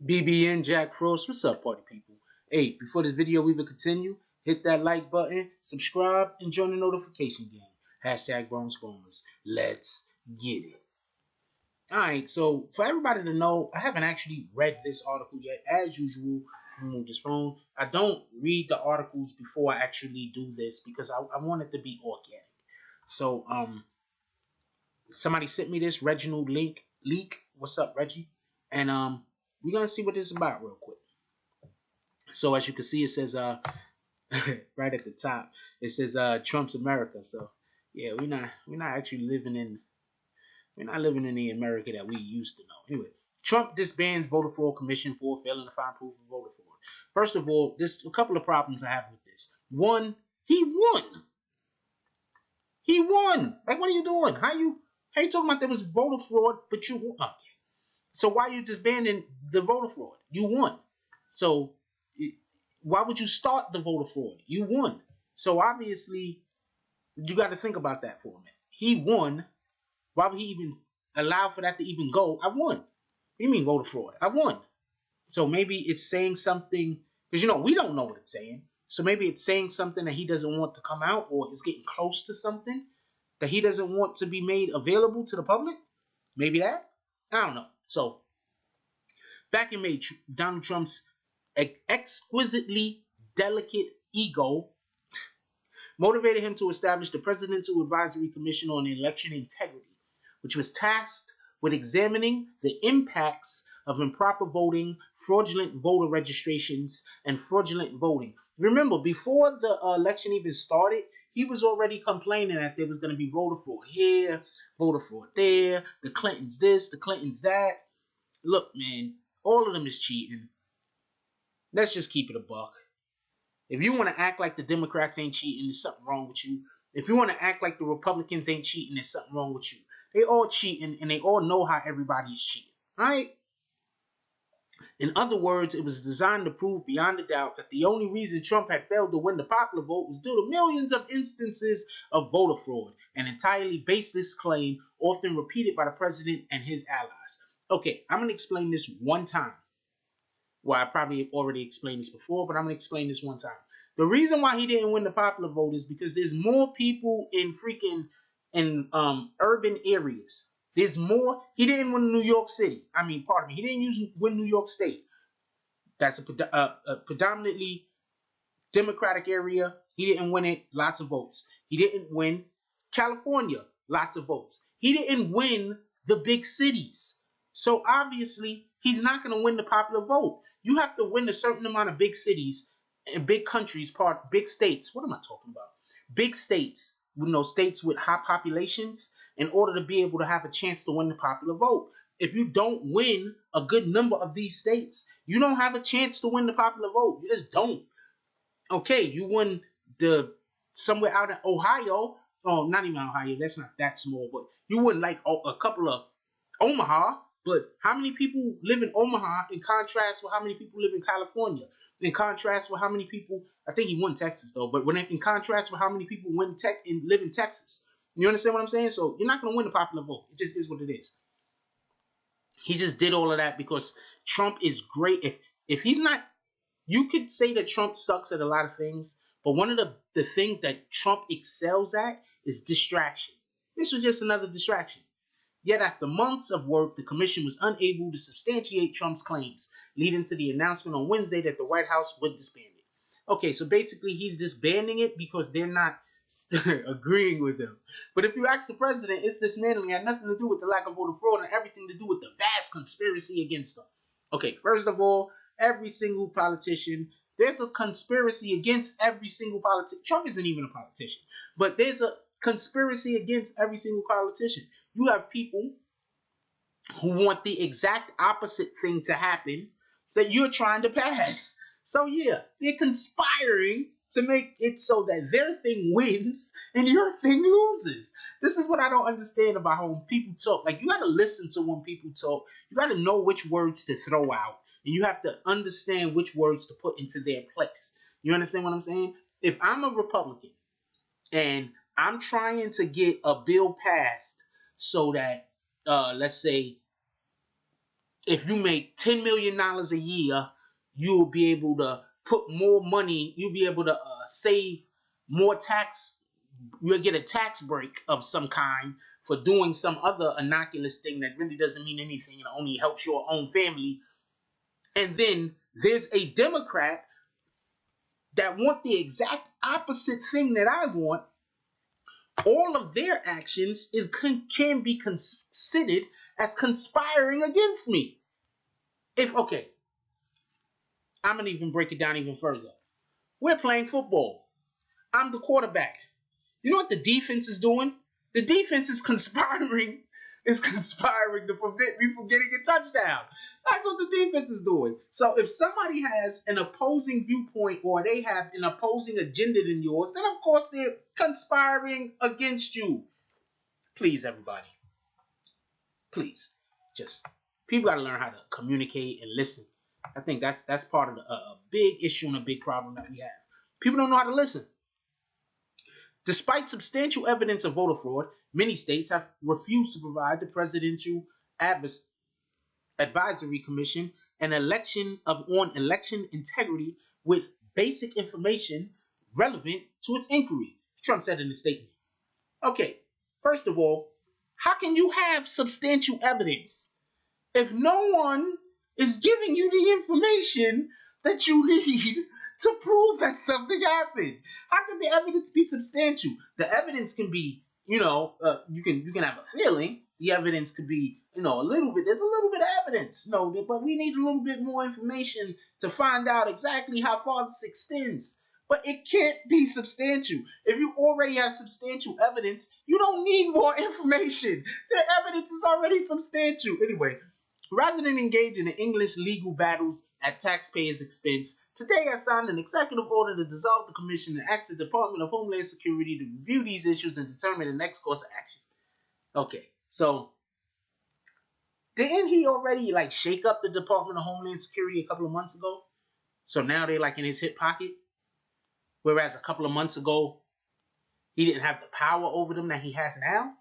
BBN Jack Frost, what's up, party people? Hey, before this video even continue, hit that like button, subscribe, and join the notification gang. Hashtag Grown Spoilers. Let's get it. Alright, so for everybody to know, I haven't actually read this article yet. As usual, move this phone. I don't read the articles before I actually do this because I want it to be organic. So, somebody sent me this Reginald Leak. What's up, Reggie? And we're gonna see what this is about real quick. So as you can see, it says right at the top, it says Trump's America. So yeah, we're not actually living in the America that we used to know. Anyway, Trump disbands voter fraud commission for failing to find proof of voter fraud. First of all, there's a couple of problems I have with this. One, he won. He won. Like, what are you doing? How you talking about there was voter fraud, but you won? Okay. So why are you disbanding the voter fraud? You won. So why would you start the voter fraud? You won. So obviously, you got to think about that for a minute. He won. Why would he even allow for that to even go? I won. What do you mean voter fraud? I won. So maybe it's saying something, because, we don't know what it's saying. So maybe it's saying something that he doesn't want to come out, or it's getting close to something that he doesn't want to be made available to the public. Maybe that. I don't know. So back in May, Donald Trump's exquisitely delicate ego motivated him to establish the Presidential Advisory Commission on Election Integrity, which was tasked with examining the impacts of improper voting, fraudulent voter registrations, and fraudulent voting. Remember, before the election even started, he was already complaining that there was going to be voter fraud here, voter fraud there, the Clintons this, the Clintons that. Look, man, all of them is cheating. Let's just keep it a buck. If you want to act like the Democrats ain't cheating, there's something wrong with you. If you want to act like the Republicans ain't cheating, there's something wrong with you. They all cheating, and they all know how everybody is cheating. All right? In other words, it was designed to prove beyond a doubt that the only reason Trump had failed to win the popular vote was due to millions of instances of voter fraud, an entirely baseless claim often repeated by the president and his allies. Okay, I'm going to explain this one time. Well, I probably already explained this before, but I'm going to explain this one time. The reason why he didn't win the popular vote is because there's more people in urban areas. There's more. He didn't win New York City. He didn't win New York State. That's a predominantly Democratic area. He didn't win it. Lots of votes. He didn't win California. Lots of votes. He didn't win the big cities. So obviously, he's not going to win the popular vote. You have to win a certain amount of big cities and big countries, big states. What am I talking about? Big states, states with high populations, in order to be able to have a chance to win the popular vote. If you don't win a good number of these states, you don't have a chance to win the popular vote. You just don't. Okay, you won somewhere out in Ohio. Oh, not even Ohio. That's not that small, but you won like a couple of Omaha. But how many people live in Omaha in contrast with how many people live in California? In contrast with how many people, I think he won Texas though, but in contrast with how many people live in Texas. You understand what I'm saying? So you're not going to win the popular vote. It just is what it is. He just did all of that because Trump is great. If he's not, you could say that Trump sucks at a lot of things, but one of the things that Trump excels at is distraction. This was just another distraction. Yet after months of work, the commission was unable to substantiate Trump's claims, leading to the announcement on Wednesday that the White House would disband it. Okay, so basically he's disbanding it because they're not agreeing with him. But if you ask the president, it's dismantling. It had nothing to do with the lack of voter fraud and everything to do with the vast conspiracy against him. Okay, first of all, every single politician, there's a conspiracy against every single politician. Trump isn't even a politician, but there's a conspiracy against every single politician. You have people who want the exact opposite thing to happen that you're trying to pass. So yeah, they're conspiring to make it so that their thing wins and your thing loses. This is what I don't understand about how when people talk. Like, you got to listen to when people talk. You got to know which words to throw out. And you have to understand which words to put into their place. You understand what I'm saying? If I'm a Republican and I'm trying to get a bill passed so that, let's say, if you make $10 million a year, you'll be able to put more money, you'll be able to save more tax, you'll get a tax break of some kind for doing some other innocuous thing that really doesn't mean anything and only helps your own family. And then there's a Democrat that want the exact opposite thing that I want. All of their actions can be considered as conspiring against me. Okay, I'm going to even break it down even further. We're playing football. I'm the quarterback. You know what the defense is doing? The defense is conspiring to prevent me from getting a touchdown. That's what the defense is doing. So if somebody has an opposing viewpoint or they have an opposing agenda than yours, then of course they're conspiring against you. Please, everybody. Please. Just, people got to learn how to communicate and listen. I think that's part of a big issue and a big problem that we have. People don't know how to listen. Despite substantial evidence of voter fraud, many states have refused to provide the Presidential Advisory Commission on election integrity with basic information relevant to its inquiry, Trump said in a statement. Okay, first of all, how can you have substantial evidence if no one is giving you the information that you need to prove that something happened? How can the evidence be substantial? The evidence can be, you can have a feeling. The evidence could be, a little bit. There's a little bit of evidence, but we need a little bit more information to find out exactly how far this extends. But it can't be substantial. If you already have substantial evidence, you don't need more information. The evidence is already substantial. Anyway, rather than engage in the English legal battles at taxpayers' expense, today I signed an executive order to dissolve the commission and ask the Department of Homeland Security to review these issues and determine the next course of action. Okay, so didn't he already shake up the Department of Homeland Security a couple of months ago? So now they're in his hip pocket? Whereas a couple of months ago, he didn't have the power over them that he has now?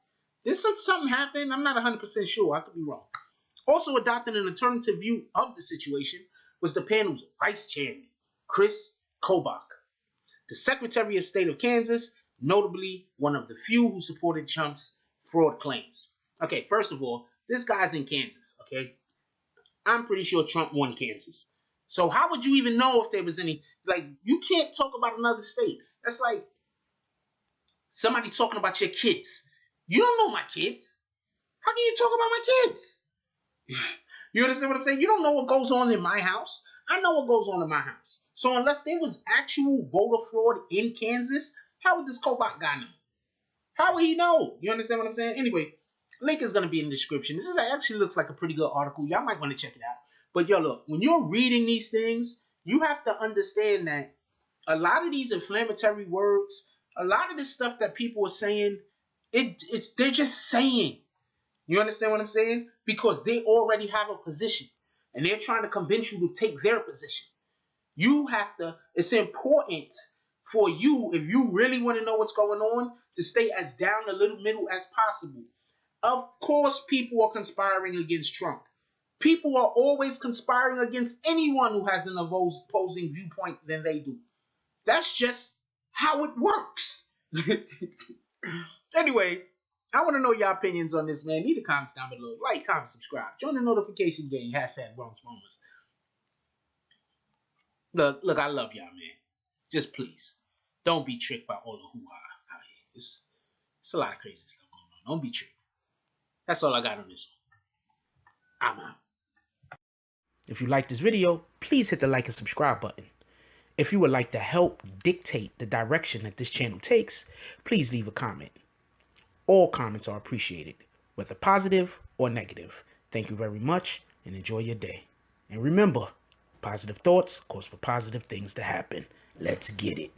Did something happen? I'm not 100% sure. I could be wrong. Also adopting an alternative view of the situation was the panel's vice chairman, Chris Kobach, the Secretary of State of Kansas, notably one of the few who supported Trump's fraud claims. Okay, first of all, this guy's in Kansas, okay? I'm pretty sure Trump won Kansas. So how would you even know if there was any, you can't talk about another state. That's like somebody talking about your kids. You don't know my kids. How can you talk about my kids? You understand what I'm saying? You don't know what goes on in my house. I know what goes on in my house. So unless there was actual voter fraud in Kansas, how would this Kobach guy know? How would he know? You understand what I'm saying? Anyway, link is going to be in the description. This actually looks like a pretty good article. Y'all might want to check it out. But look, when you're reading these things, you have to understand that a lot of these inflammatory words, a lot of this stuff that people are saying, they're just saying. You understand what I'm saying? Because they already have a position and they're trying to convince you to take their position. It's important for you, if you really want to know what's going on, to stay as down the middle as possible. Of course, people are conspiring against Trump. People are always conspiring against anyone who has an opposing viewpoint than they do. That's just how it works. Anyway, I want to know your opinions on this, man. Leave the comments down below. Like, comment, subscribe. Join the notification gang. #RomersRomers. Look, I love y'all, man. Just please, don't be tricked by all the hoo-ha out here. It's a lot of crazy stuff going on. Don't be tricked. That's all I got on this one. I'm out. If you like this video, please hit the like and subscribe button. If you would like to help dictate the direction that this channel takes, please leave a comment. All comments are appreciated, whether positive or negative. Thank you very much and enjoy your day. And remember, positive thoughts cause for positive things to happen. Let's get it.